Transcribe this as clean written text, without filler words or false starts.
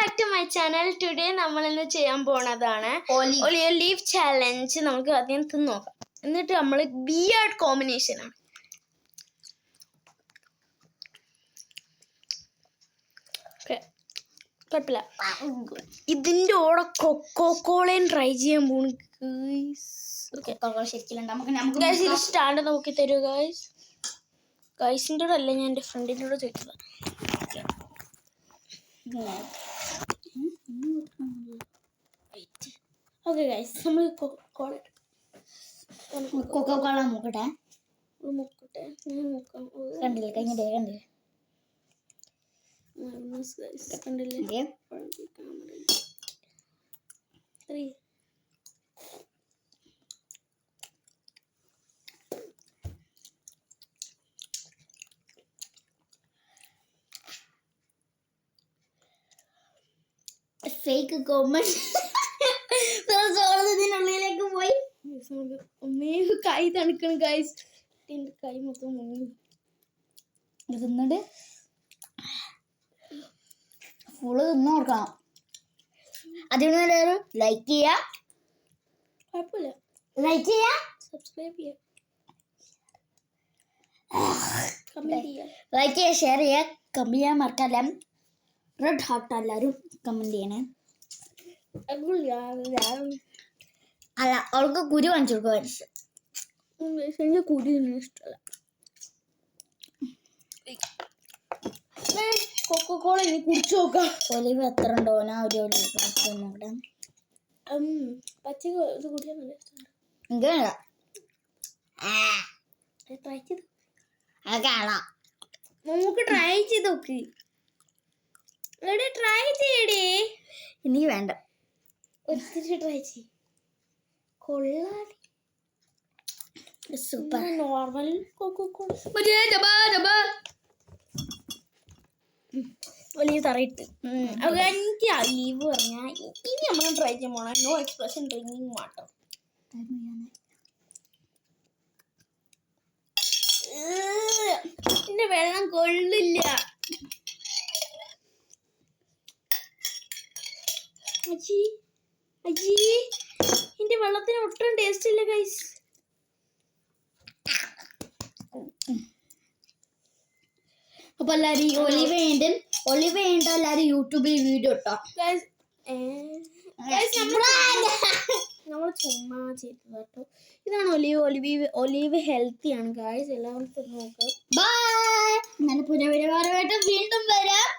back to my channel. Today നമ്മൾ ഇന്ന് ചെയ്യാൻ പോണതാണ് ഒലിവ് ചാലഞ്ച്. നമുക്ക് ആദ്യം തിന്ന് നോക്കാം. എന്നിട്ട് നമ്മൾ ബിയർഡ് കോമ്പിനേഷൻ ആണ്. കുഴപ്പമില്ല. ഇതിൻ്റെ കൂടെ കൊക്കോക്കോളയും ട്രൈ ചെയ്യാൻ പോണു. സ്റ്റാൻഡ് നോക്കി തരൂ ഗൈസ്. ഗൈസിൻ്റെ കൂടെ അല്ല, ഞാൻ എൻ്റെ ഫ്രണ്ടിൻ്റെ കൂടെ ചോദിച്ചത്. ഓക്കെ ഗൈസ്, നമ്മൾ കൊക്കോക്കോള നോക്കട്ടെ. കണ്ടില്ലേ കണ്ടില്ലേ കണ്ടില്ലേ? ഫേക്ക് ഗവൺമെന്റ് ഇതിനുള്ളിലേക്ക് പോയി. കൈ തണുക്കണം ഗൈസ്. എൻ്റെ കൈ മൊത്തം മുങ്ങി. തിന്നിട്ട് ഫുള്ള് തിന്നു നോക്കാം. അതിനൊരു ലൈക്ക് ചെയ്യാ, കുഴപ്പമില്ല, ലൈക്ക് ചെയ്യാ, സബ്സ്ക്രൈബ് ചെയ്യാം, കമന്റ് ചെയ്യാം, ലൈക്ക് ചെയ്യാ, ഷെയർ ചെയ്യാ, കമന്റ് ചെയ്യാൻ മറക്കല്ല. റെഡ് ഹാർട്ട് എല്ലാവരും കമന്റ് ചെയ്യണേ. അല്ല, അവൾക്ക് കുരു കാണിച്ചു കൊടുക്കുക. എനിക്ക് കുരു ഇഷ്ടമല്ല. കൊക്കോക്കോള ഇനി കുടിച്ചു നോക്കാം. ഒലിവ് എത്ര ഉണ്ടോ? ഞാൻ ഒരു ഒലിവ് നോക്കട്ടെ. പച്ചക്ക് ഇത് കുടിക്കാൻ നല്ല ഇഷ്ടമാണ്. എനിക്ക് വേണ്ട, ട്രൈ ചെയ്ത് കാണാം. നമുക്ക് ട്രൈ ചെയ്ത് നോക്ക്. ട്രൈ ചെയ്യടേ. എനിക്ക് വേണ്ട, ഒത്തിരി ട്രൈ ചെയ്. കൊള്ളാടി. സൂപ്പർ. നോർമൽ കൊക്കോക്കോള വലിയ തറയിട്ട്. എനിക്ക് ലീവ് പറഞ്ഞാൽ ഇനി നമ്മൾ ട്രൈ ചെയ്യാൻ പോണം. No expression drinking water. എന്റെ വെള്ളം കൊള്ളില്ല. അജി അജി, എന്റെ വെള്ളത്തിന് ഒട്ടും ടേസ്റ്റ് ഇല്ല ഗൈസ്. അപ്പൊ എല്ലാരും ഒലിവ് വേണ്ട എല്ലാരും യൂട്യൂബിൽ വീഡിയോ ഇട്ടോ. നമ്മൾ ചുമ്മാ ചെയ്തത് കേട്ടോ. ഇതാണ് ഒലിവ് ഹെൽത്തി ആണ് ഗൈസ്. എല്ലാവരും നോക്കാം. ബൈ. നല്ല പുതിയ വീഡിയോ വീണ്ടും വരാം.